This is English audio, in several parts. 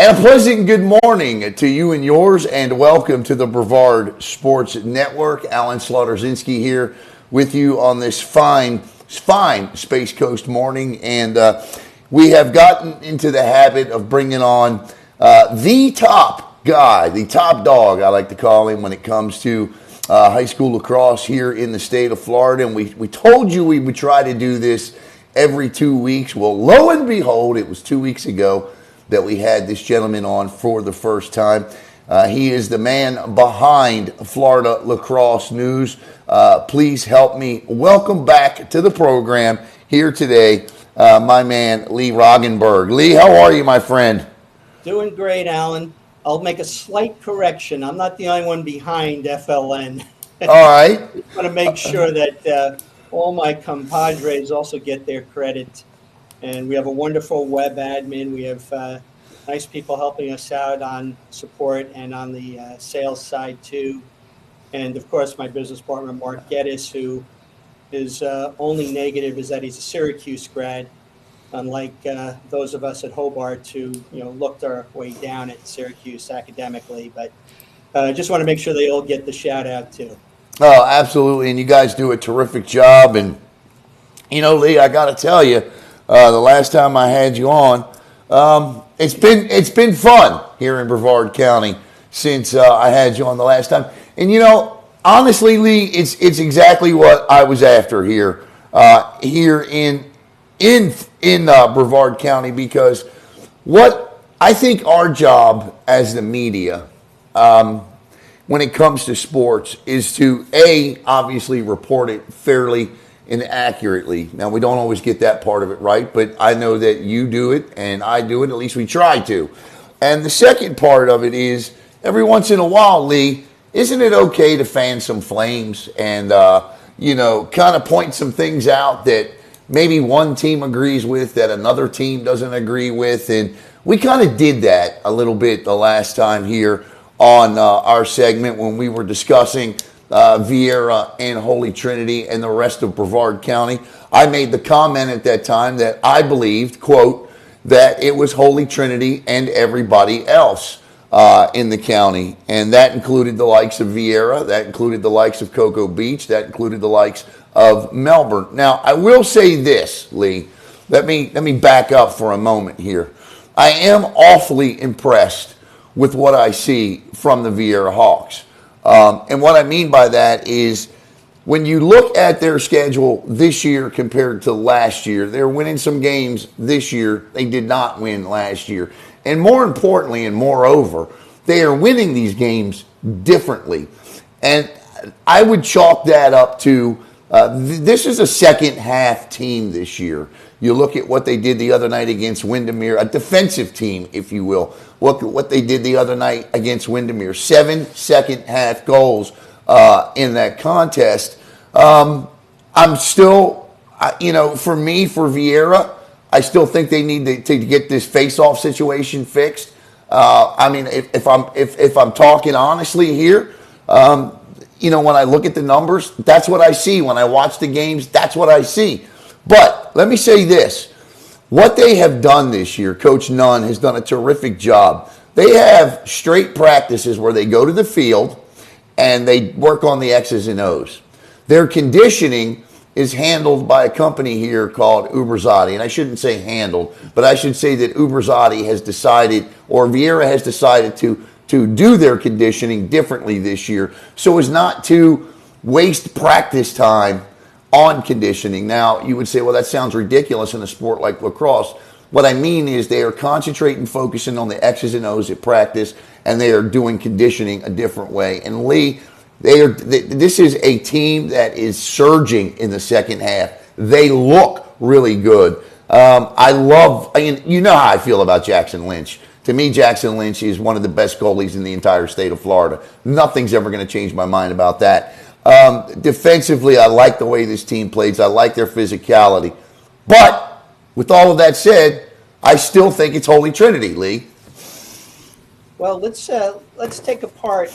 And a pleasant good morning to you and yours, and welcome to the Brevard Sports Network. Alan Slaughterzinski here with you on this fine Space Coast morning. And we have gotten into the habit of bringing on the top guy, the top dog, I like to call him, when it comes to high school lacrosse here in the state of Florida. And we told you we would try to do this every 2 weeks. Well, lo and behold, it was 2 weeks ago that we had this gentleman on for the first time. He is the man behind Florida Lacrosse News. Please help me welcome back to the program here today, my man, Lee Roggenburg. Lee, how are you, my friend? Doing great, Alan. I'll make a slight correction. I'm not the only one behind FLN. All right. I want to make sure that all my compadres also get their credit. And we have a wonderful web admin. We have nice people helping us out on support and on the sales side too. And of course, my business partner, Mark Geddes, who is only negative is that he's a Syracuse grad, unlike those of us at Hobart who looked our way down at Syracuse academically. But I just want to make sure they all get the shout out too. Oh, absolutely. And you guys do a terrific job. And, Lee, I got to tell you, the last time I had you on, it's been fun here in Brevard County since I had you on the last time. And honestly, Lee, it's exactly what I was after here in Brevard County, because what I think our job as the media, when it comes to sports, is to obviously report it fairly and accurately. Now, we don't always get that part of it right, but I know that you do it and I do it. At least we try to. And the second part of it is, every once in a while, Lee, isn't it okay to fan some flames and, kind of point some things out that maybe one team agrees with that another team doesn't agree with? And we kind of did that a little bit the last time here on our segment when we were discussing Vieira and Holy Trinity and the rest of Brevard County. I made the comment at that time that I believed, quote, that it was Holy Trinity and everybody else in the county. And that included the likes of Vieira, that included the likes of Cocoa Beach, that included the likes of Melbourne. Now, I will say this, Lee. Let me back up for a moment here. I am awfully impressed with what I see from the Vieira Hawks. And what I mean by that is, when you look at their schedule this year compared to last year, they're winning some games this year they did not win last year. And more importantly, and moreover, they are winning these games differently. And I would chalk that up to this is a second half team this year. You look at what they did the other night against Windermere, a defensive team, if you will. Look at what they did the other night against Windermere. 7 second-half goals in that contest. I'm still, for Vieira, I still think they need to get this face-off situation fixed. If I'm talking honestly here, when I look at the numbers, that's what I see. When I watch the games, that's what I see. But let me say this. What they have done this year, Coach Nunn has done a terrific job. They have straight practices where they go to the field and they work on the X's and O's. Their conditioning is handled by a company here called Uberzati. And I shouldn't say handled, but I should say that Uberzati has decided, or Vieira has decided to do their conditioning differently this year so as not to waste practice time on conditioning. Now, you would say, well, that sounds ridiculous in a sport like lacrosse. What I mean is they are concentrating, focusing on the X's and O's at practice, and they are doing conditioning a different way. And Lee, this is a team that is surging in the second half. They look really good. How I feel about Jackson Lynch. To me, Jackson Lynch is one of the best goalies in the entire state of Florida. Nothing's ever going to change my mind about that. Defensively, I like the way this team plays. I like their physicality. But with all of that said, I still think it's Holy Trinity, Lee. Well, let's take apart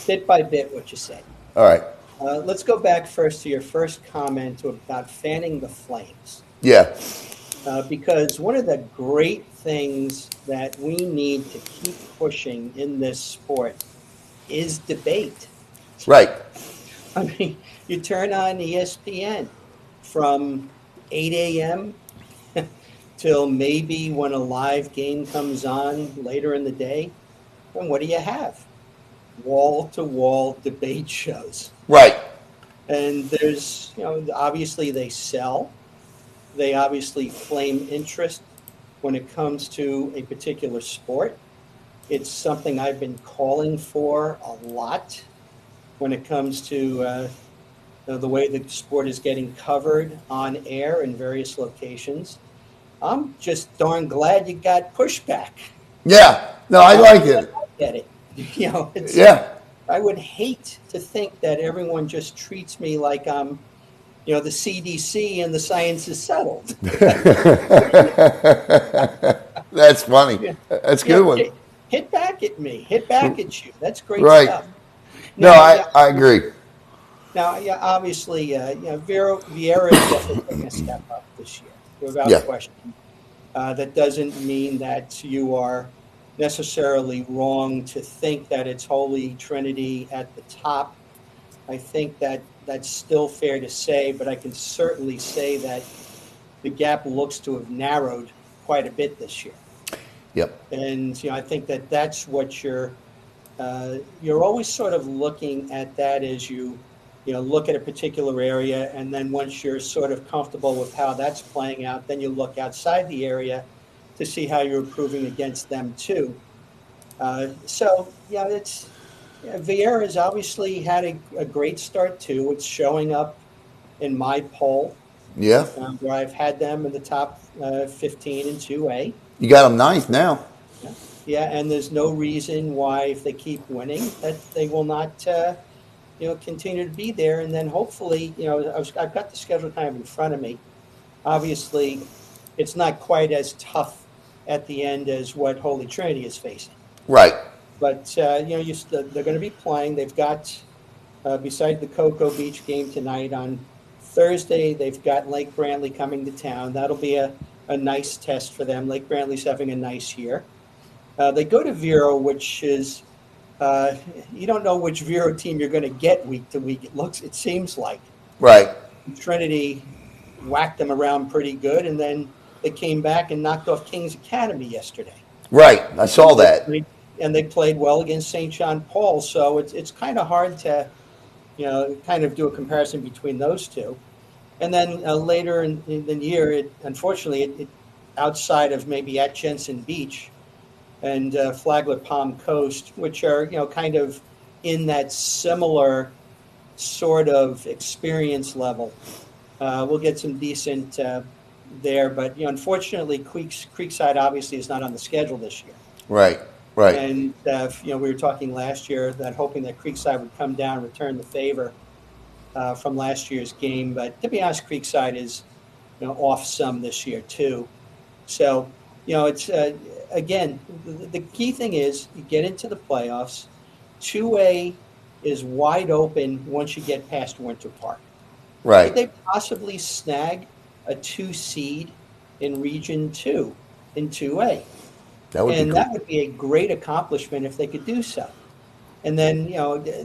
bit by bit what you said. All right. Let's go back first to your first comment about fanning the flames. Yeah. because one of the great things that we need to keep pushing in this sport is debate. Right. I mean, you turn on ESPN from 8 a.m. till maybe when a live game comes on later in the day. And what do you have? Wall to wall debate shows. Right. And there's, obviously they sell, they obviously flame interest when it comes to a particular sport. It's something I've been calling for a lot when it comes to the way the sport is getting covered on air in various locations. I'm just darn glad you got pushback. Yeah. No, I like I it. get it. It's. Yeah. I would hate to think that everyone just treats me like I'm, the CDC and the science is settled. That's funny. Yeah, That's a yeah. good one. Hit back at me. Hit back at you. That's great Right. stuff. No, Now, I agree. yeah. Obviously, Vieira is definitely taking a step up this year, without Yeah. question. That doesn't mean that you are necessarily wrong to think that it's Holy Trinity at the top. I think that that's still fair to say, but I can certainly say that the gap looks to have narrowed quite a bit this year. Yep. And I think that that's what you're always sort of looking at that as you look at a particular area, and then once you're sort of comfortable with how that's playing out, then you look outside the area to see how you're improving against them too. So yeah, Vieira has obviously had a great start too. It's showing up in my poll Yeah. where I've had them in the top 15 in 2A. You got them ninth now. Yeah. Yeah, and there's no reason why, if they keep winning, that they will not, continue to be there. And then hopefully, I've got the schedule kind of in front of me. Obviously, it's not quite as tough at the end as what Holy Trinity is facing. Right. But they're going to be playing. They've got, beside the Cocoa Beach game tonight on Thursday, they've got Lake Brantley coming to town. That'll be a nice test for them. Lake Brantley's having a nice year. They go to Vero, which is you don't know which Vero team you're going to get week to week. It seems like Right. Trinity whacked them around pretty good, and then they came back and knocked off King's Academy yesterday. Right. I saw that. And they played well against St. John Paul. So it's kind of hard to, kind of do a comparison between those two. And then later in the year, unfortunately, outside of maybe at Jensen Beach and Flagler Palm Coast, which are, kind of in that similar sort of experience level, we'll get some decent there. But, unfortunately, Creekside obviously is not on the schedule this year. Right. Right. And, we were talking last year that hoping that Creekside would come down and return the favor from last year's game. But to be honest, Creekside is, off some this year too. So, it's, again, the key thing is you get into the playoffs. 2A is wide open once you get past Winter Park. Right. Could they possibly snag a 2 seed in Region 2 in 2A? That would be cool. That would be a great accomplishment if they could do so. And then,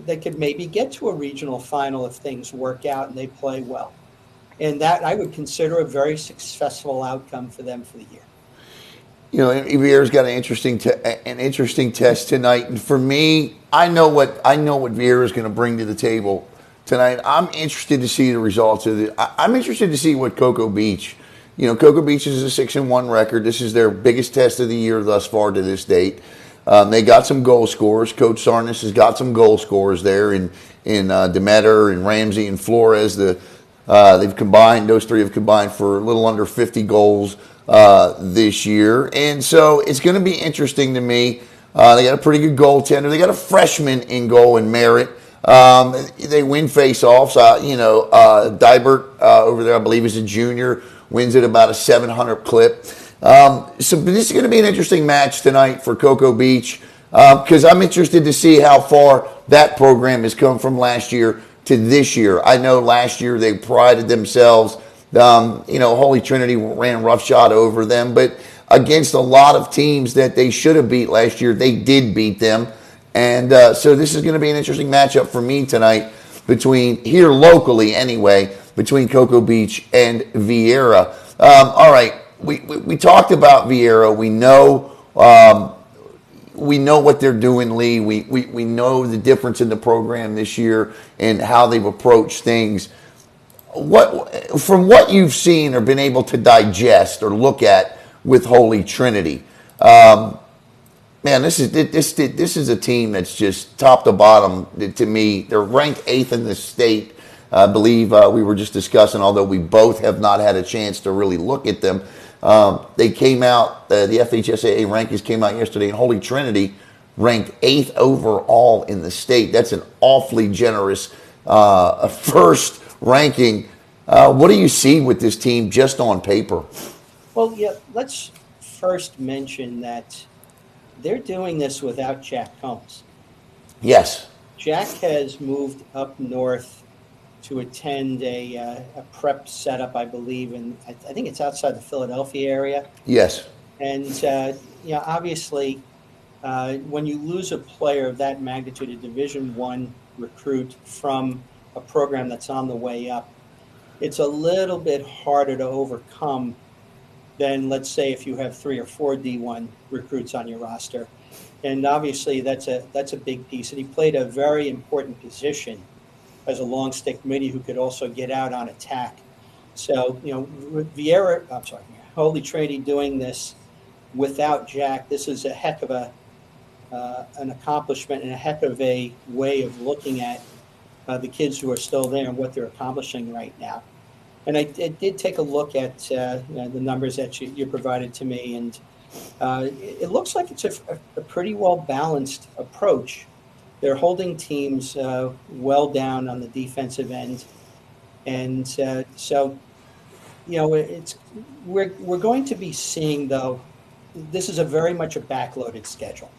they could maybe get to a regional final if things work out and they play well. And that I would consider a very successful outcome for them for the year. Vieira's got an interesting test tonight, and for me, I know what Vieira's going to bring to the table tonight. I'm interested to see the results of it. I'm interested to see what Cocoa Beach. Cocoa Beach is a 6-1 record. This is their biggest test of the year thus far to this date. They got some goal scorers. Coach Sarnas has got some goal scorers there in Demeter and Ramsey and Flores. Those three have combined for a little under 50 goals this year. And so it's going to be interesting to me. They got a pretty good goaltender. They got a freshman in goal in Merritt. They win face-offs. Dybert over there, I believe, is a junior. Wins at about a 700 clip. So this is going to be an interesting match tonight for Cocoa Beach because I'm interested to see how far that program has come from last year to this year. I know last year they prided themselves Holy Trinity ran roughshod over them, but against a lot of teams that they should have beat last year, they did beat them. And so this is going to be an interesting matchup for me tonight here locally anyway, between Cocoa Beach and Vieira. All right, we talked about Vieira. We know what they're doing, Lee. We know the difference in the program this year and how they've approached things. From what you've seen or been able to digest or look at with Holy Trinity, man, this is a team that's just top to bottom to me. They're ranked 8th in the state. I believe we were just discussing, although we both have not had a chance to really look at them. They came out, the FHSAA rankings came out yesterday, and Holy Trinity ranked 8th overall in the state. That's an awfully generous first ranking. What do you see with this team just on paper? Well, yeah, let's first mention that they're doing this without Jack Combs. Yes. Jack has moved up north to attend a prep setup, I believe, and I think it's outside the Philadelphia area. Yes. And, obviously, when you lose a player of that magnitude, a Division I recruit from a program that's on the way up, it's a little bit harder to overcome than, let's say, if you have 3 or 4 D1 recruits on your roster. And obviously that's a big piece. And he played a very important position as a long stick midi who could also get out on attack. So, with Holy Trinity doing this without Jack, this is a heck of an accomplishment and a heck of a way of looking at the kids who are still there and what they're accomplishing right now. And I did take a look at the numbers that you provided to me, and it looks like it's a pretty well-balanced approach. They're holding teams well down on the defensive end, and so we're going to be seeing, though, this is very much a backloaded schedule,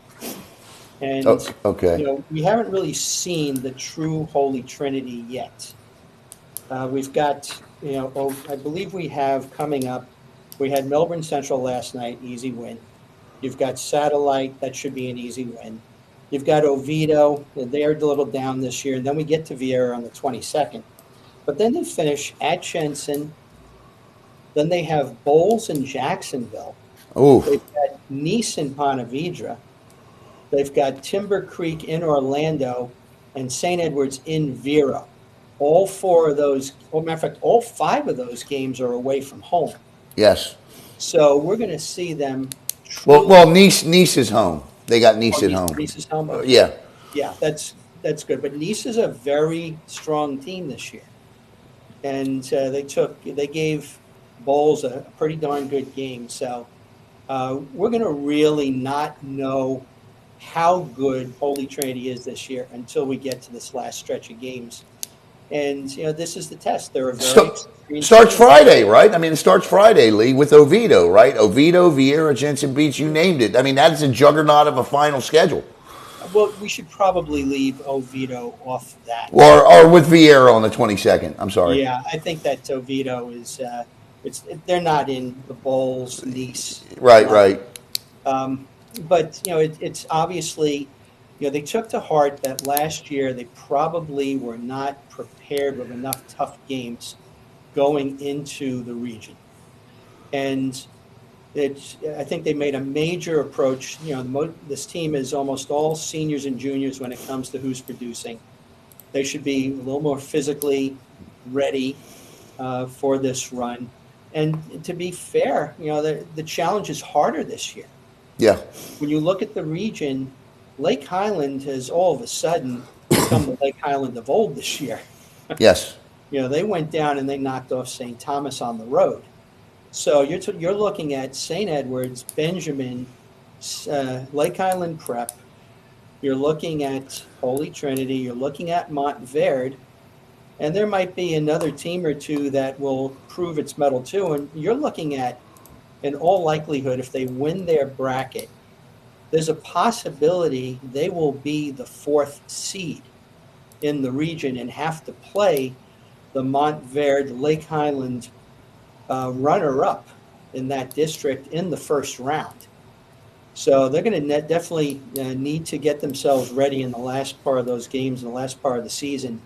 and okay. We haven't really seen the true Holy Trinity yet. We've got, I believe we have coming up, we had Melbourne Central last night, easy win. You've got Satellite, that should be an easy win. You've got Oviedo, they're a little down this year, and then we get to Vieira on the 22nd. But then they finish at Jensen, then they have Bowles in Jacksonville. Oh. They've got Nice in Ponte Vedra. They've got Timber Creek in Orlando and St. Edwards in Vero. All 4 of those, matter of fact, all 5 of those games are away from home. Yes. So we're going to see them. Well, Nice is home. They got Nice at home. Nice is home. Yeah. Yeah, that's good. But Nice is a very strong team this year, and they gave Bowles a pretty darn good game. So we're going to really not know how good Holy Trinity is this year until we get to this last stretch of games. And, this is the test. They're a very starts Friday, right? I mean, it starts Friday, Lee, with Oviedo, right? Oviedo, Vieira, Jensen Beach, you named it. I mean, that is a juggernaut of a final schedule. Well, we should probably leave Oviedo off that. Or with Vieira on the 22nd. I'm sorry. Yeah, I think that Oviedo is they're not in the Bowles, Nice. Right. But, it's obviously, they took to heart that last year they probably were not prepared with enough tough games going into the region. And I think they made a major approach. This team is almost all seniors and juniors when it comes to who's producing. They should be a little more physically ready for this run. And to be fair, the challenge is harder this year. Yeah. When you look at the region, Lake Highland has all of a sudden become the Lake Highland of old this year. Yes. They went down and they knocked off St. Thomas on the road. So you're looking at St. Edwards, Benjamin, Lake Highland Prep. You're looking at Holy Trinity. You're looking at Montverde. And there might be another team or two that will prove its mettle too. And you're looking at, in all likelihood, if they win their bracket, there's a possibility they will be the 4th seed in the region and have to play the Montverde, Lake Highland runner-up in that district in the first round. So they're going to definitely need to get themselves ready in the last part of those games, in the last part of the season,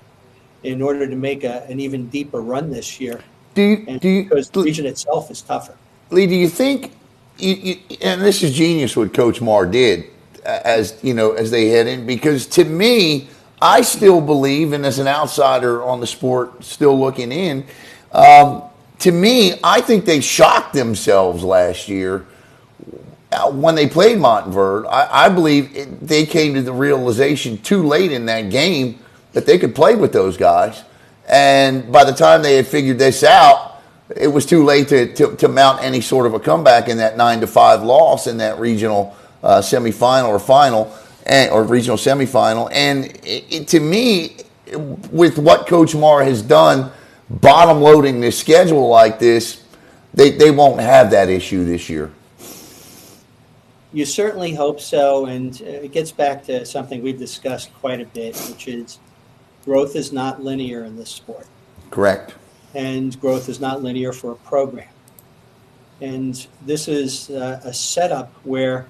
in order to make an even deeper run this year. Do you, And do you, because the region itself is tougher. Lee, do you think, and this is genius what Coach Marr did, as you know, as they head in, because to me, I still believe, and as an outsider on the sport, still looking in, to me, I think they shocked themselves last year when they played Montverde. I believe they came to the realization too late in that game that they could play with those guys, and by the time they had figured this out, it was too late to mount any sort of a comeback in that 9-5 loss in that regional semifinal or final, or regional semifinal. And to me, with what Coach Marr has done, bottom loading this schedule like this, they won't have that issue this year. You certainly hope so, and it gets back to something we've discussed quite a bit, which is growth is not linear in this sport. Correct. And growth is not linear for a program. And this is a setup where,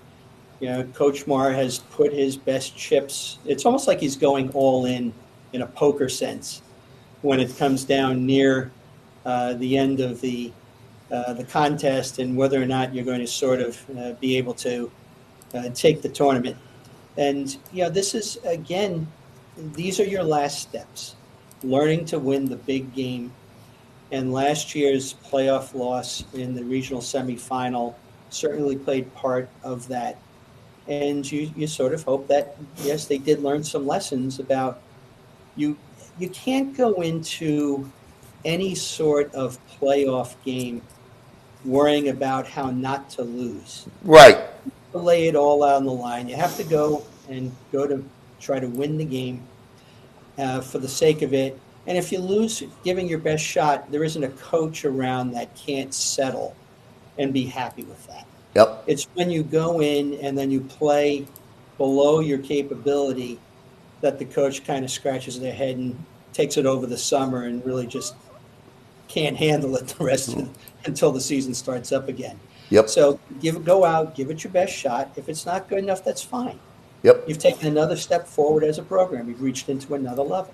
Coach Marr has put his best chips. It's almost like he's going all in a poker sense when it comes down near the end of the contest and whether or not you're going to sort of be able to take the tournament. And, this is, again, these are your last steps, learning to win the big game. And last year's playoff loss in the regional semifinal certainly played part of that. And you sort of hope that, yes, they did learn some lessons about you can't go into any sort of playoff game worrying about how not to lose. Right. You have to lay it all out on the line. You have to go to try to win the game for the sake of it. And if you lose, giving your best shot, there isn't a coach around that can't settle and be happy with that. Yep. It's when you go in and then you play below your capability that the coach kind of scratches their head and takes it over the summer and really just can't handle it the rest of until the season starts up again. Yep. So go out, give it your best shot. If it's not good enough, that's fine. Yep. You've taken another step forward as a program. You've reached into another level.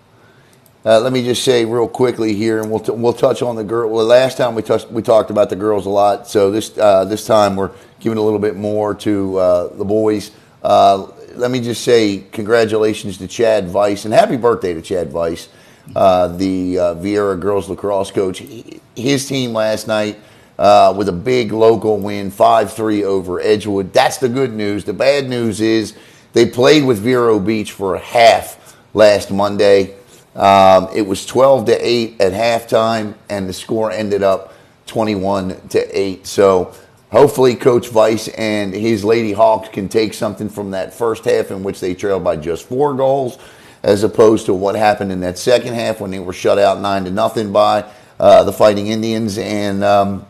Let me just say real quickly here, and we'll touch on the girl. Well, last time we talked about the girls a lot, so this time we're giving a little bit more to the boys. Let me just say congratulations to Chad Weiss and happy birthday to Chad Weiss, the Vieira girls lacrosse coach. His team last night with a big local win, 5-3 over Edgewood. That's the good news. The bad news is they played with Vero Beach for a half last Monday. It was 12-8 at halftime, and the score ended up 21-8. So hopefully Coach Weiss and his Lady Hawks can take something from that first half in which they trailed by just 4 goals, as opposed to what happened in that second half when they were shut out 9-0 by the Fighting Indians, and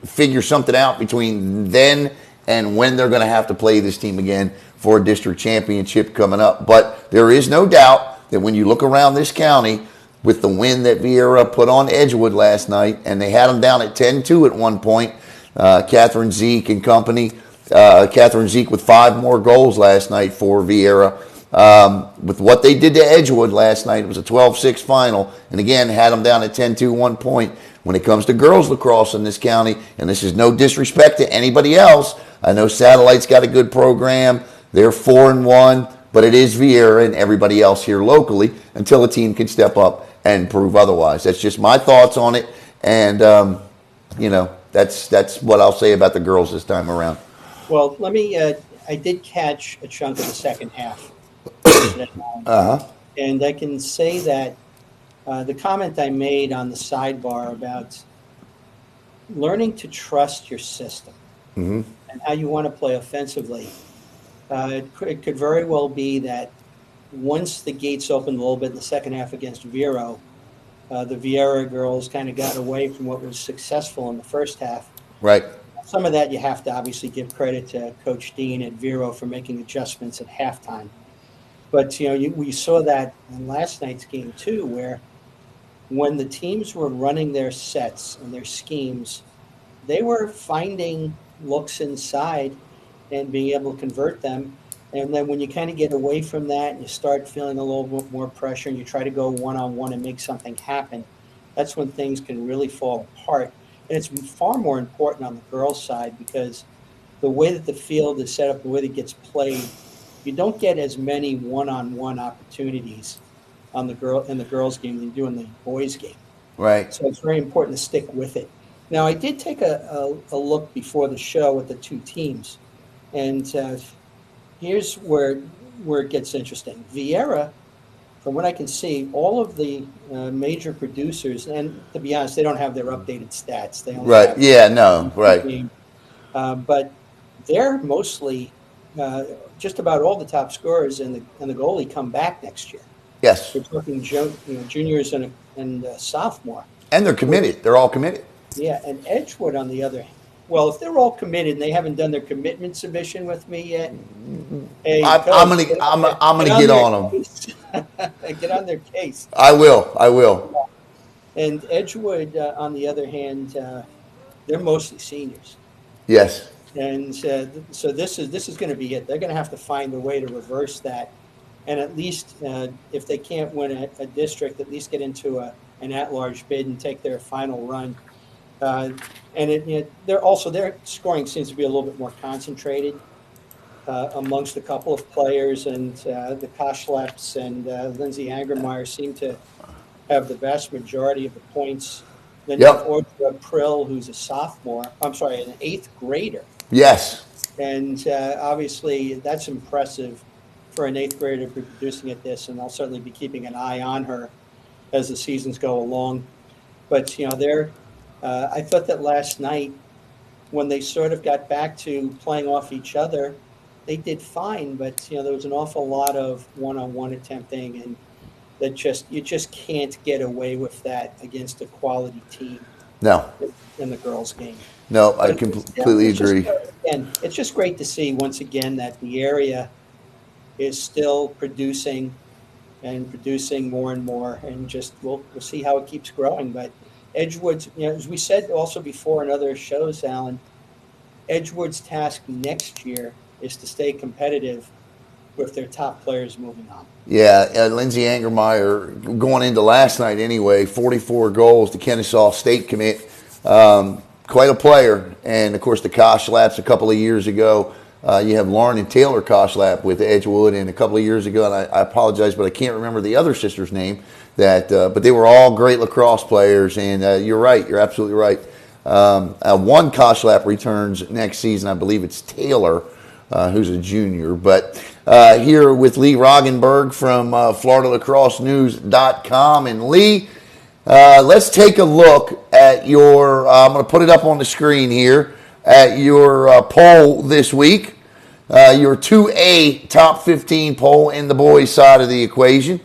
figure something out between then and when they're going to have to play this team again for a district championship coming up. But there is no doubt that when you look around this county with the win that Vieira put on Edgewood last night, and they had them down at 10-2 at one point, Catherine Zeke and company, Catherine Zeke with 5 more goals last night for Vieira. With what they did to Edgewood last night, it was a 12-6 final, and again, had them down at 10-2 1 point. When it comes to girls lacrosse in this county, and this is no disrespect to anybody else, I know Satellite's got a good program. They're 4-1. But it is Vieira and everybody else here locally until a team can step up and prove otherwise. That's just my thoughts on it. And, that's what I'll say about the girls this time around. Well, I did catch a chunk of the second half. Uh-huh. And I can say that the comment I made on the sidebar about learning to trust your system and how you want to play offensively, it could very well be that once the gates opened a little bit in the second half against Vero, the Vieira girls kind of got away from what was successful in the first half. Right. Some of that you have to obviously give credit to Coach Dean at Vero for making adjustments at halftime. But, we saw that in last night's game, too, where when the teams were running their sets and their schemes, they were finding looks inside and being able to convert them. And then when you kind of get away from that and you start feeling a little bit more pressure and you try to go one on one and make something happen, that's when things can really fall apart. And it's far more important on the girls' side because the way that the field is set up, the way that it gets played, you don't get as many one on one opportunities on the girls' game than you do in the boys' game. Right. So it's very important to stick with it. Now, I did take a look before the show at the two teams, and here's where it gets interesting. Vieira, from what I can see, all of the major producers, and to be honest, they don't have their updated stats. They only Right. have Yeah. No. Right. game, but they're mostly just about all the top scorers and the goalie come back next year. Yes. We're talking juniors and sophomore. And they're committed. They're all committed. Yeah, and Edgewood on the other hand. Well, if they're all committed and they haven't done their commitment submission with me yet, hey, I'm coach, gonna I'm gonna get on them. Get on their case. I will. I will. And Edgewood, on the other hand, they're mostly seniors, Yes. and so this is going to be it. They're going to have to find a way to reverse that, and at least if they can't win a district, at least get into an at-large bid and take their final run. And their scoring seems to be a little bit more concentrated amongst a couple of players, and the Koshleps and Lindsay Angermeyer seem to have the vast majority of the points. Then you have Yep. Audra Prill, who's a sophomore. I'm sorry, an eighth grader, Yes. and obviously that's impressive for an eighth grader to be producing at this. And I'll certainly be keeping an eye on her as the seasons go along. But I thought that last night, when they sort of got back to playing off each other, they did fine. But there was an awful lot of one-on-one attempting, and you just can't get away with that against a quality team No. in the girls' game. No. I But completely agree. Again, it's just great to see once again that the area is still producing and producing more and more, and just we'll see how it keeps growing. But Edgewood's, as we said also before in other shows, Alan, Edgewood's task next year is to stay competitive with their top players moving on. Yeah, Lindsay Angermeyer going into last night anyway, 44 goals, the Kennesaw State commit. Quite a player. And, of course, the Koshlaps a couple of years ago. You have Lauren and Taylor Koshlap with Edgewood, and a couple of years ago, and I apologize, but I can't remember the other sister's name. But they were all great lacrosse players, and you're right. You're absolutely right. One Koshlap returns next season. I believe it's Taylor, who's a junior. But here with Lee Roggenburg from FloridaLacrosseNews.com. And Lee, let's take a look at your, I'm going to put it up on the screen here, at your poll this week. Your 2A top 15 poll in the boys' side of the equation.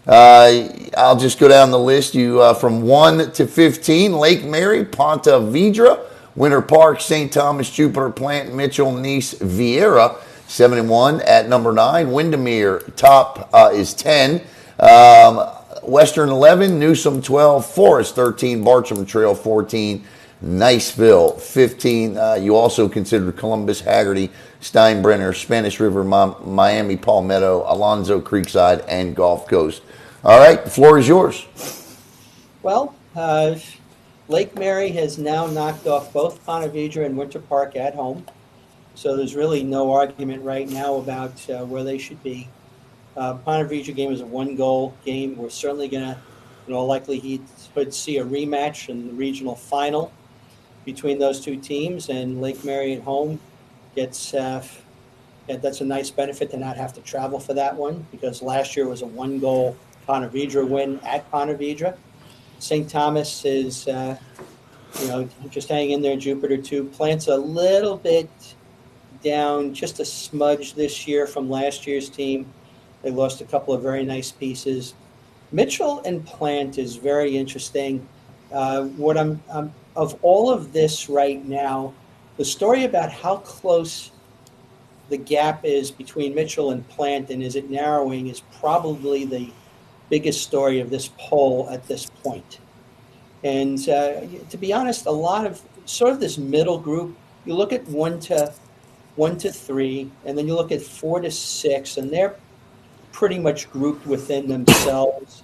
I'll just go down the list. You from 1 to 15, Lake Mary, Ponte Vedra, Winter Park, St. Thomas, Jupiter, Plant, Mitchell, Nice, Vieira, 7 and 1 at number 9. Windermere, top is 10. Western 11, Newsom 12, Forest 13, Bartram Trail 14, Niceville 15. You also considered Columbus, Haggerty, Steinbrenner, Spanish River, Miami, Palmetto, Alonzo, Creekside, and Gulf Coast. All right, the floor is yours. Well, Lake Mary has now knocked off both Ponte Vedra and Winter Park at home. So there's really no argument right now about where they should be. Ponte Vedra game is a one-goal game. We're certainly going to, likely he would see a rematch in the regional final between those two teams, and Lake Mary at home gets that's a nice benefit to not have to travel for that one, because last year was a one-goal Ponte Vedra win at Ponte Vedra. St. Thomas is just hanging in there. Jupiter too. Plant's a little bit down, just a smudge this year from last year's team. They lost a couple of very nice pieces. Mitchell and Plant is very interesting. What I'm of all of this right now, the story about how close the gap is between Mitchell and Plant and is it narrowing is probably biggest story of this poll at this point. And to be honest, a lot of sort of this middle group, you look at 1 to 3, and then you look at 4 to 6, and they're pretty much grouped within themselves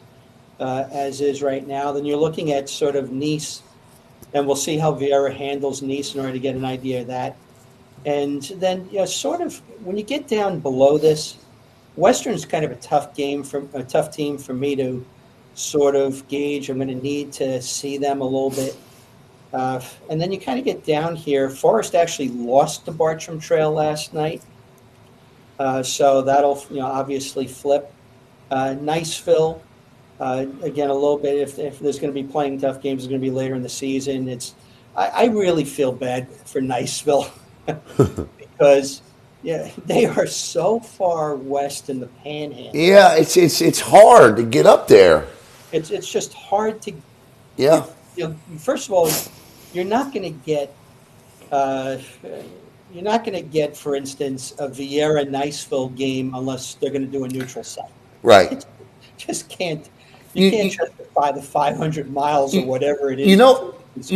as is right now. Then you're looking at sort of Nice, and we'll see how Vieira handles Nice in order to get an idea of that. And then, sort of when you get down below this, Western's kind of a tough team for me to sort of gauge. I'm going to need to see them a little bit. And then you kind of get down here. Forest actually lost to Bartram Trail last night. So that'll, obviously flip. Niceville, again, a little bit. If there's going to be playing tough games, it's going to be later in the season. I really feel bad for Niceville because they are so far west in the Panhandle. Yeah, it's hard to get up there. It's just hard to. Yeah. First of all, you're not going to get. You're not going to get, for instance, a Vieira Niceville game unless they're going to do a neutral site. Right. Just can't. You can't justify the 500 miles or whatever it is. You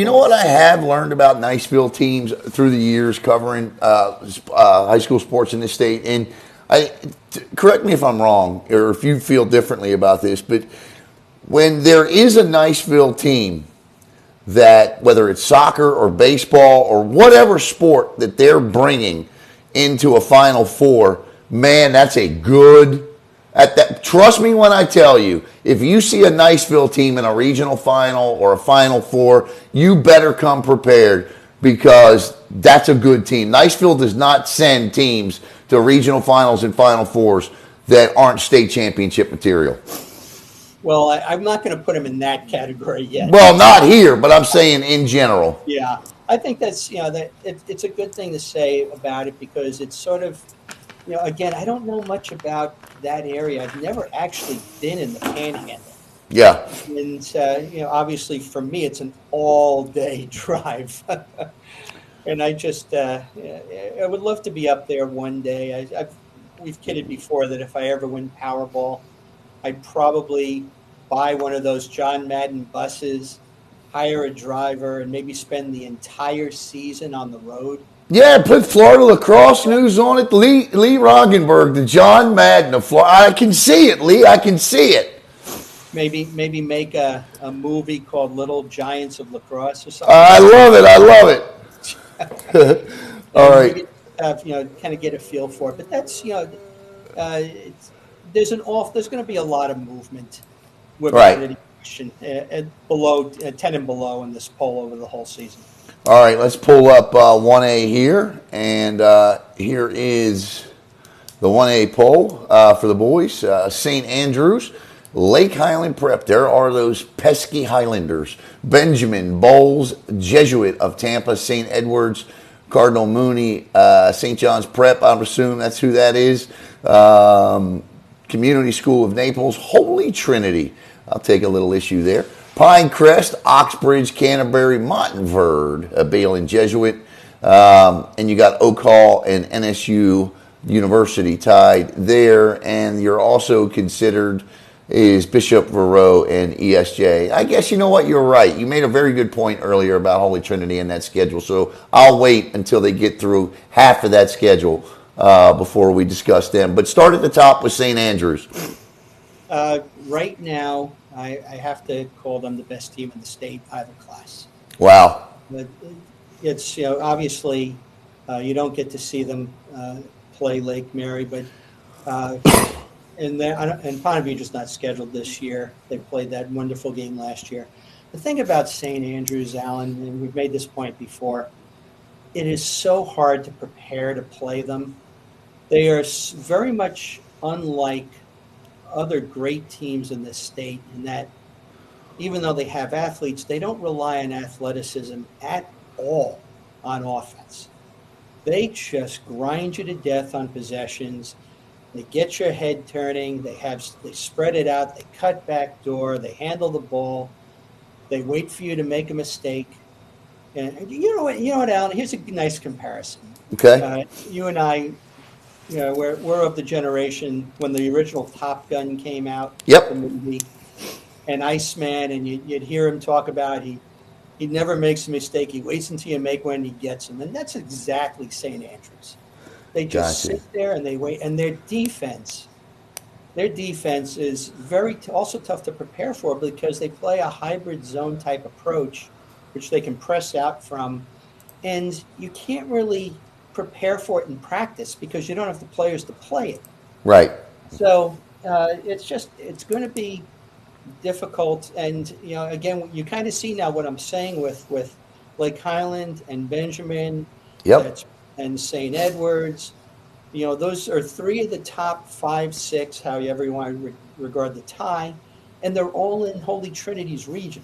know what I have learned about Niceville teams through the years covering high school sports in this state, and correct me if I'm wrong or if you feel differently about this, but when there is a Niceville team that, whether it's soccer or baseball or whatever sport that they're bringing into a Final Four, man, that's a good. Trust me when I tell you, if you see a Niceville team in a regional final or a Final Four, you better come prepared because that's a good team. Niceville does not send teams to regional finals and Final Fours that aren't state championship material. Well, I'm not going to put them in that category yet. Well, not here, but I'm saying in general. Yeah, I think that's that it's a good thing to say about it because it's sort of again, I don't know much about that area. I've never actually been in the Panhandle. Yeah. And obviously for me, it's an all-day drive. And I just I would love to be up there one day. We've kidded before that if I ever win Powerball, I'd probably buy one of those John Madden buses, hire a driver, and maybe spend the entire season on the road. Yeah, put Florida Lacrosse News on it. Lee Roggenburg, the John Madden of Florida. I can see it, Lee. I can see it. Maybe make a movie called Little Giants of Lacrosse or something. I love it. All right. Kind of get a feel for it. But that's there's going to be a lot of movement with right. Below 10 and below in this poll over the whole season. All right, let's pull up 1A here, and here is the 1A poll for the boys. St. Andrews, Lake Highland Prep. There are those pesky Highlanders. Benjamin Bowles, Jesuit of Tampa, St. Edwards, Cardinal Mooney, St. John's Prep. I assume that's who that is. Community School of Naples, Holy Trinity. I'll take a little issue there. Pinecrest, Oxbridge, Canterbury, Montverde, Balen Jesuit. And you got Oak Hall and NSU University tied there. And you're also considered is Bishop Verot and ESJ. I guess you know what? You're right. You made a very good point earlier about Holy Trinity and that schedule. So I'll wait until they get through half of that schedule before we discuss them. But start at the top with St. Andrews. Right now, I have to call them the best team in the state, either class. Wow. But it's, obviously you don't get to see them play Lake Mary, but and Pond just not scheduled this year. They played that wonderful game last year. The thing about St. Andrews, Alan, and we've made this point before, it is so hard to prepare to play them. They are very much unlike other great teams in this state in that even though they have athletes, they don't rely on athleticism at all on offense. They just grind you to death on possessions. They get your head turning. They spread it out. They cut back door. They handle the ball. They wait for you to make a mistake. And you know what, Alan? Here's a nice comparison. Okay. You and I, we're of the generation when the original Top Gun came out, the Yep. movie, and Iceman, and you'd hear him talk about he never makes a mistake. He waits until you make one, and he gets them, and that's exactly St. Andrews. They just Gotcha. sit there and they wait, and their defense is also tough to prepare for because they play a hybrid zone type approach, which they can press out from, and you can't really prepare for it in practice because you don't have the players to play it. Right. So it's going to be difficult, and again, you kind of see now what I'm saying with Lake Highland and Benjamin, Yep. that's and St. Edwards. Those are three of the top 5, 6, however you want to regard the tie, and they're all in Holy Trinity's region.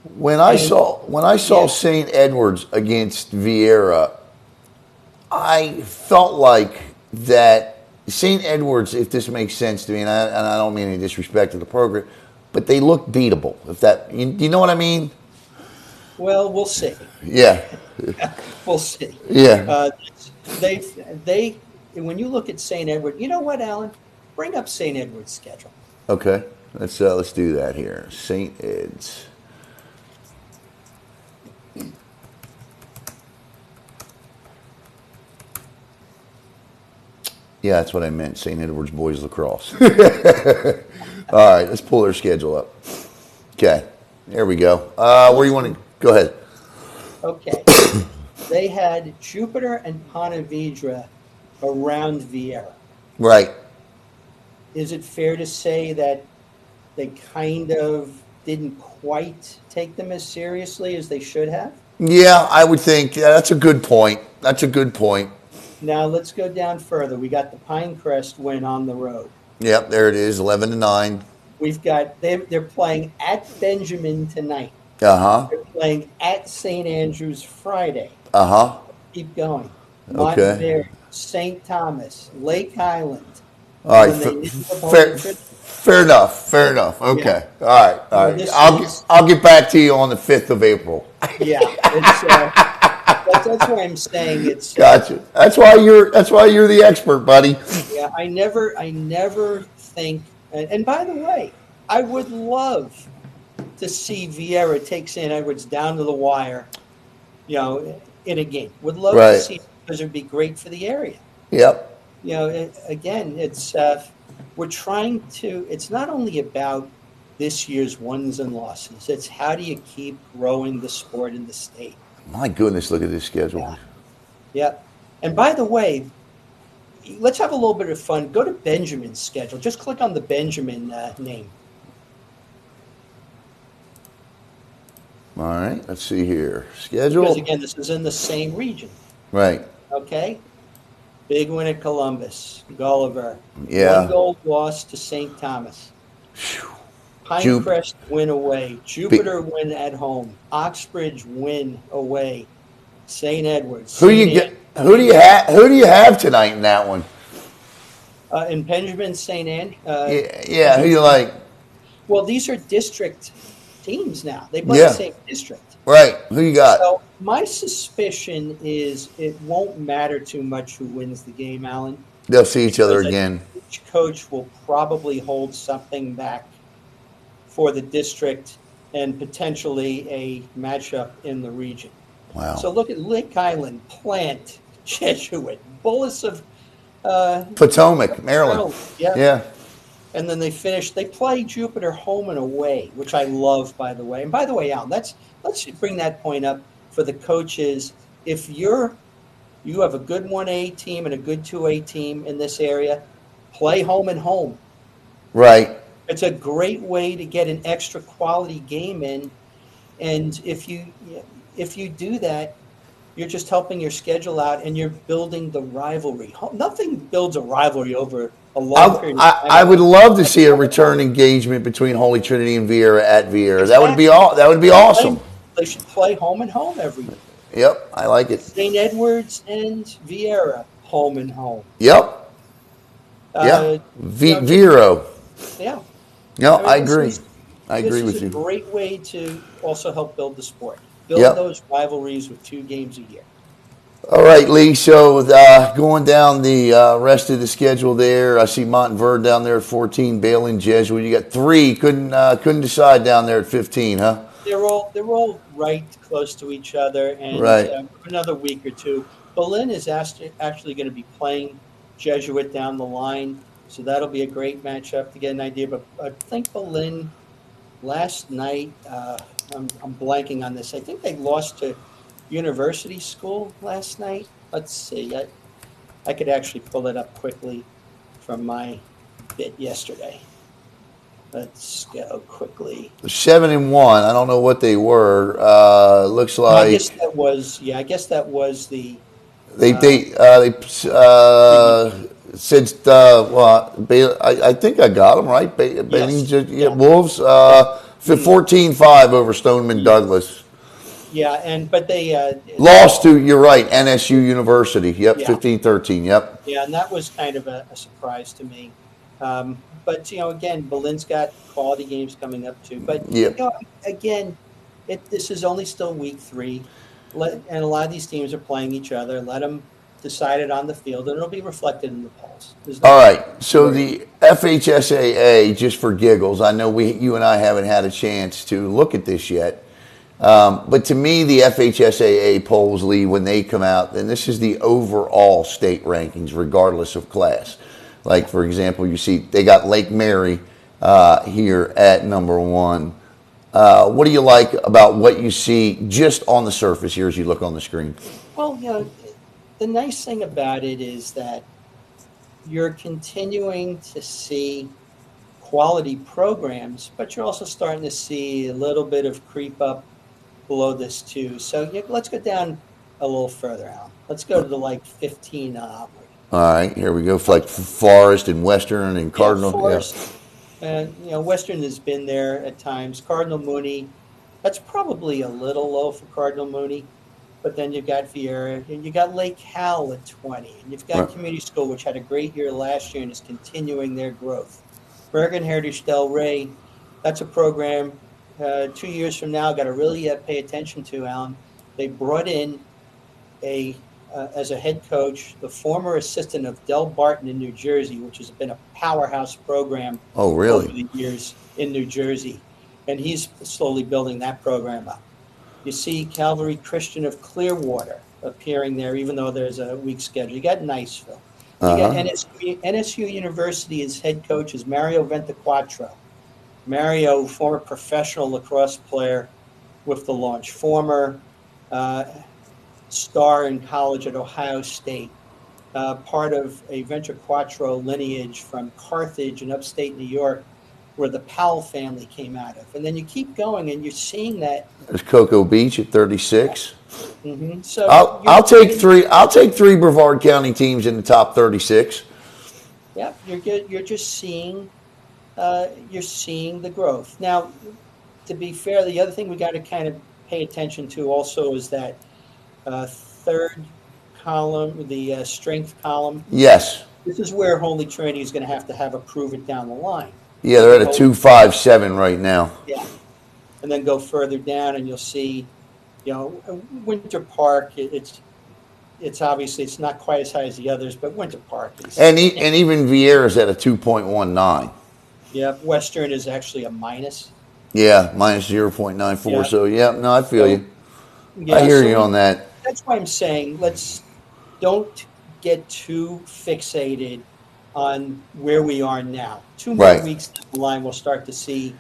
And When I saw yeah, St. Edwards against Vieira, I felt like that St. Edwards, if this makes sense to me, and I don't mean any disrespect to the program, but they look beatable. If that, you know what I mean? well, we'll see. Yeah. We'll see. Yeah. They they when you look at St. Edward, you know what, Alan? Bring up St. Edward's schedule. Okay. Let's do that here. St. Ed's. Yeah, that's what I meant. St. Edward's Boys Lacrosse. All right, let's pull their schedule up. Okay, there we go. Where you want to go ahead? Okay. They had Jupiter and Ponte Vedra around Vieira. Right. Is it fair to say that they kind of didn't quite take them as seriously as they should have? Yeah, I would think that's a good point. That's a good point. Now let's go down further. We got the Pinecrest win on the road. Yep, there it is, 11-9. We've got they're playing at Benjamin tonight. Uh huh. They're playing at St. Andrews Friday. Uh huh. Keep going. Okay. Montverde, St. Thomas, Lake Island. All right. And then they leave the Fair, Holy Trinity. fair enough. Fair enough. Okay. All right. All Well, right. this I'll is- I'll get back to you on the 5th of April. Yeah, it's, that's what I'm saying. It's Gotcha. That's why you're the expert, buddy. yeah. I never think. And by the way, I would love to see Vieira take St. Edwards down to the wire. In a game. Would love Right. to see it because it'd be great for the area. Yep. Again, it's we're trying to. It's not only about this year's wins and losses. It's how do you keep growing the sport in the state. My goodness, look at this schedule. Yeah. Yep. And by the way, let's have a little bit of fun. Go to Benjamin's schedule. Just click on the Benjamin name. All right. Let's see here. Because Schedule. again, this is in the same region. Right. Okay. Big win at Columbus, Gulliver. Yeah. 1 goal loss to St. Thomas. Pinecrest win away. Jupiter win at home. Oxbridge win away. St. Edwards. Who do you have tonight in that one? In Benjamin, St. Anne. Yeah. Who you like? Well, these are district teams now. They play Yeah. the same district. Right. Who you got? So my suspicion is it won't matter too much who wins the game, Alan. They'll see each other Because again. each coach will probably hold something back for the district and potentially a matchup in the region. Wow. So look at Lake Island, Plant, Jesuit, Bullis of Potomac, Maryland. Yeah. Yeah. And then they play Jupiter home and away, which I love, by the way. And by the way, Alan, let's bring that point up for the coaches. If you have a good 1A team and a good 2A team in this area, play home and home. Right. It's a great way to get an extra quality game in. And if you do that, you're just helping your schedule out and you're building the rivalry. Nothing builds a rivalry over a long period of time. I would love to see a return engagement between Holy Trinity and Vieira at Vieira. Exactly. That would be awesome. They should play home and home every year. Yep, I like it. St. Edwards and Vieira, home and home. Yep. Yeah. Vero. Yeah. No, mean, I agree. I agree This with is a you. great way to also help build the sport. Build Yep. those rivalries with 2 games a year. All right, Lee. So going down the rest of the schedule there, I see Montverde down there at 14, Baylor, Jesuit. You got three. Couldn't decide down there at 15, huh? They're all right close to each other, and Right. another week or two. Berlin is actually going to be playing Jesuit down the line, so that'll be a great matchup to get an idea. But I think Berlin last night, I'm blanking on this. I think they lost to University School last night. Let's see. I could actually pull it up quickly from my bit yesterday. Let's go quickly. 7-1. I don't know what they were. Looks No, I guess like that was yeah. I guess that was they uh, they uh, they the said well, I think I got them right. Bailey, yes, yeah, yeah, Wolves yeah, mm, 14-5 over Stoneman yeah, Douglas. yeah. And but Lost to, you're right, NSU University. Yep, yeah, 15-13. Yep. yeah, and that was kind of a surprise to me. But again, Berlin's got quality games coming up too. But Yep. again, this is only still week three, and a lot of these teams are playing each other. Let them decide it on the field, and it'll be reflected in the polls. There's All nothing right. to So worry about. the FHSAA, just for giggles, I know you and I haven't had a chance to look at this yet. But to me, the FHSAA polls, Lee, when they come out, and this is the overall state rankings, regardless of class. Like, for example, you see they got Lake Mary here at number one. What do you like about what you see just on the surface here as you look on the screen? Well, the nice thing about it is that you're continuing to see quality programs, but you're also starting to see a little bit of creep up below this too. So let's go down a little further, Alan. Let's go to the like 15 onward. All right, here we go. For like Forest and Western and Yeah, Cardinal. Yeah. Forest, and Western has been there at times. Cardinal Mooney, that's probably a little low for Cardinal Mooney. But then you've got Vieira, and you got Lake Howell at 20, and you've got Right. Community School, which had a great year last year and is continuing their growth. Bergen Heritage Del Rey, that's a program 2 years from now, got to really pay attention to, Alan. They brought in as a head coach, the former assistant of Del Barton in New Jersey, which has been a powerhouse program Oh, over really? the years in New Jersey. And he's slowly building that program up. You see Calvary Christian of Clearwater appearing there, even though there's a weak schedule. You got Niceville. You got Uh-huh. NSU University's head coach is Mario Ventaquattro. Mario, former professional lacrosse player with the Launch, former uh, star in college at Ohio State, part of a Ventaquattro lineage from Carthage in upstate New York, where the Powell family came out of. And then you keep going, and you're seeing that. There's Cocoa Beach at 36. So I'll take three. I'll take three Brevard County teams in the top 36. yeah, you're just seeing the growth. Now, to be fair, the other thing we got to kind of pay attention to also is that third column, the strength column. Yes. This is where Holy Trinity is going to have a prove it down the line. Yeah, they're at a 257 right now. Yeah, and then go further down, and you'll see, Winter Park. It's obviously it's not quite as high as the others, but Winter Park is. And even Vieira's at a 2.19. Yeah, Western is actually a minus. Yeah, minus 0.94. Yeah. So, yeah, no, I feel you. Yeah, I hear you on that. That's why I'm saying don't get too fixated on where we are now. 2 more Right. weeks down the line, we'll start to see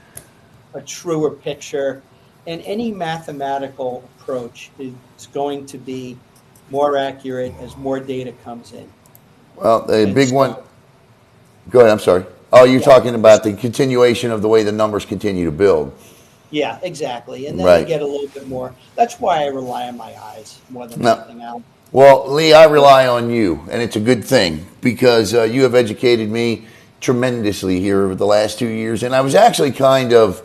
a truer picture, and any mathematical approach is going to be more accurate as more data comes in. Well, the And big so- one. Go ahead. I'm sorry. Oh, you're Yeah. talking about the continuation of the way the numbers continue to build. Yeah, exactly. And then Right. you get a little bit more. That's why I rely on my eyes more than No. anything else. Well, Lee, I rely on you, and it's a good thing because you have educated me tremendously here over the last 2 years, and I was actually kind of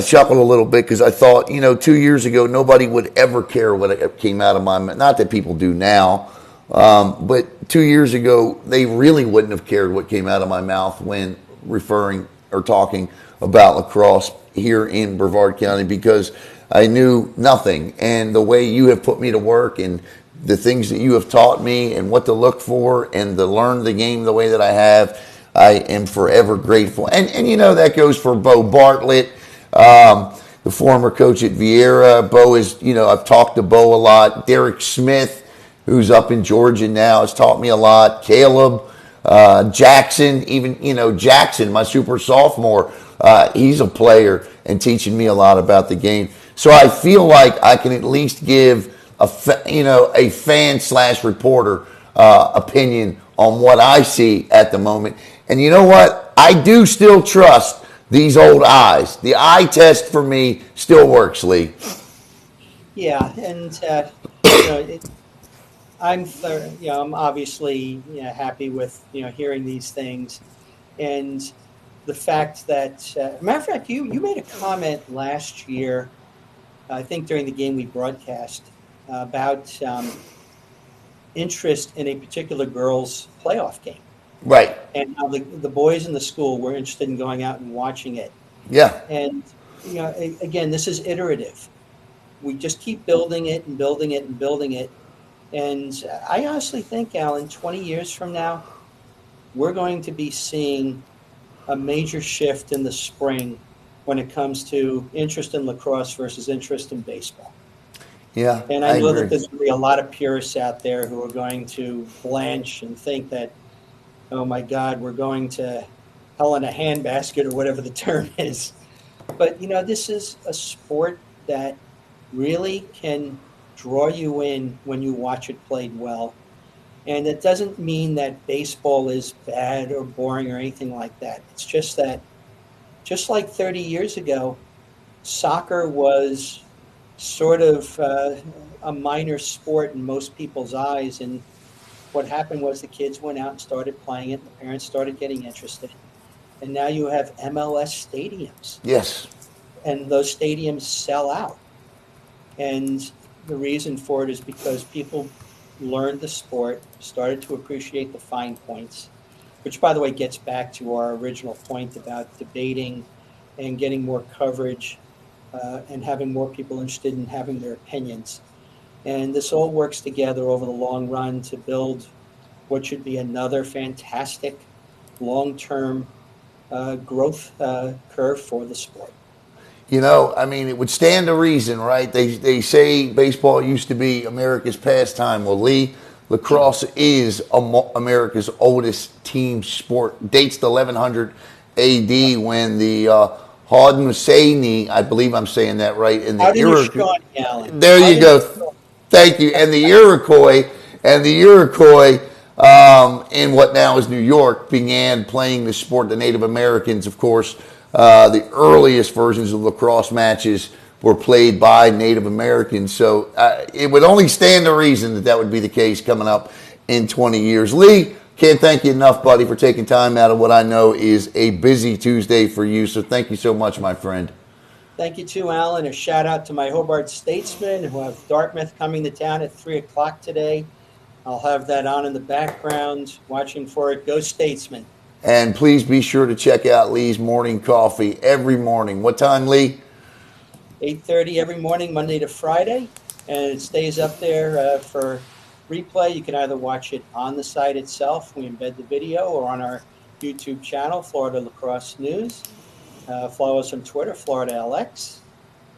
chuckled a little bit because I thought, 2 years ago nobody would ever care what came out of my mouth. Not that people do now, but 2 years ago they really wouldn't have cared what came out of my mouth when referring or talking about lacrosse here in Brevard County because I knew nothing. And the way you have put me to work and the things that you have taught me and what to look for and to learn the game the way that I have, I am forever grateful. And you know, that goes for Bo Bartlett, the former coach at Vieira. Bo is, you know, I've talked to Bo a lot. Derek Smith, who's up in Georgia now, has taught me a lot. Caleb, Jackson, even, you know, Jackson, my super sophomore, he's a player and teaching me a lot about the game. So I feel like I can at least give a fan / reporter opinion on what I see at the moment. And you know what? I do still trust these old eyes. The eye test for me still works, Lee. Yeah, and I'm obviously happy with hearing these things, and the fact that matter of fact, you made a comment last year, I think during the game we broadcast, about interest in a particular girls' playoff game. Right. And how the boys in the school were interested in going out and watching it. Yeah. And again, this is iterative. We just keep building it and building it and building it. And I honestly think, Alan, 20 years from now, we're going to be seeing a major shift in the spring when it comes to interest in lacrosse versus interest in baseball. Yeah, and I know agree. that there's going to be a lot of purists out there who are going to blanch and think that, oh my God, we're going to hell in a handbasket or whatever the term is. But, this is a sport that really can draw you in when you watch it played well. And it doesn't mean that baseball is bad or boring or anything like that. It's just that, just like 30 years ago, soccer was sort of a minor sport in most people's eyes. And what happened was the kids went out and started playing it. And the parents started getting interested. And now you have MLS stadiums. Yes. And those stadiums sell out. And the reason for it is because people learned the sport, started to appreciate the fine points, which, by the way, gets back to our original point about debating and getting more coverage and having more people interested in having their opinions. And this all works together over the long run to build what should be another fantastic long-term growth curve for the sport. It would stand to reason, right? They say baseball used to be America's pastime. Well, Lee, lacrosse is America's oldest team sport. Dates to 1100 A.D. when the Haudenosaunee, I believe I'm saying that right, in the Iroquois. There you go. Thank you. And the Iroquois, in what now is New York, began playing the sport. The Native Americans, of course. The earliest versions of lacrosse matches were played by Native Americans. So it would only stand to reason that would be the case coming up in 20 years. Lee, can't thank you enough, buddy, for taking time out of what I know is a busy Tuesday for you. So thank you so much, my friend. Thank you, too, Alan. A shout out to my Hobart Statesmen who have Dartmouth coming to town at 3 o'clock today. I'll have that on in the background, watching for it. Go Statesmen. And please be sure to check out Lee's morning coffee every morning. What time, Lee? 8:30 every morning, Monday to Friday. And it stays up there for replay. You can either watch it on the site itself, we embed the video, or on our YouTube channel, Florida Lacrosse News. Follow us on Twitter, Florida LX,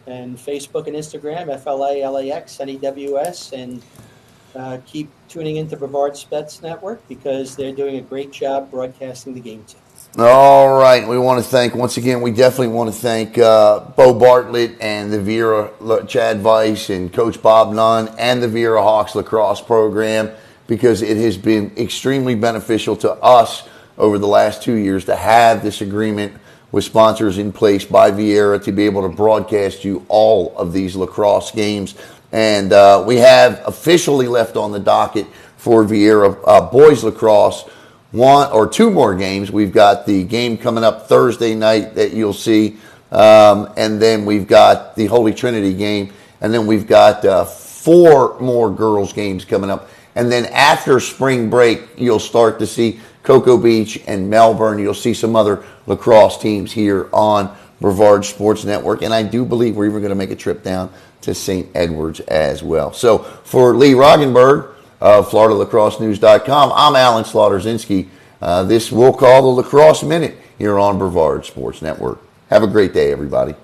and Facebook and Instagram, FLALAX, NEWS, and keep tuning into Brevard Spets Network because they're doing a great job broadcasting the game too. All right. We definitely want to thank Bo Bartlett and the Vieira, Chad Weiss and Coach Bob Nunn and the Vieira Hawks lacrosse program because it has been extremely beneficial to us over the last 2 years to have this agreement with sponsors in place by Vieira to be able to broadcast you all of these lacrosse games. And we have officially left on the docket for Vieira boys lacrosse 1 or 2 more games. We've got the game coming up Thursday night that you'll see, and then we've got the Holy Trinity game, and then we've got 4 more girls games coming up. And then after spring break, you'll start to see Cocoa Beach and Melbourne. You'll see some other lacrosse teams here on Brevard Sports Network, and I do believe we're even going to make a trip down to St. Edwards as well. So for Lee Roggenburg of FloridaLacrosseNews.com, I'm Alan Slaughterzinski. This we'll call the Lacrosse Minute here on Brevard Sports Network. Have a great day, everybody.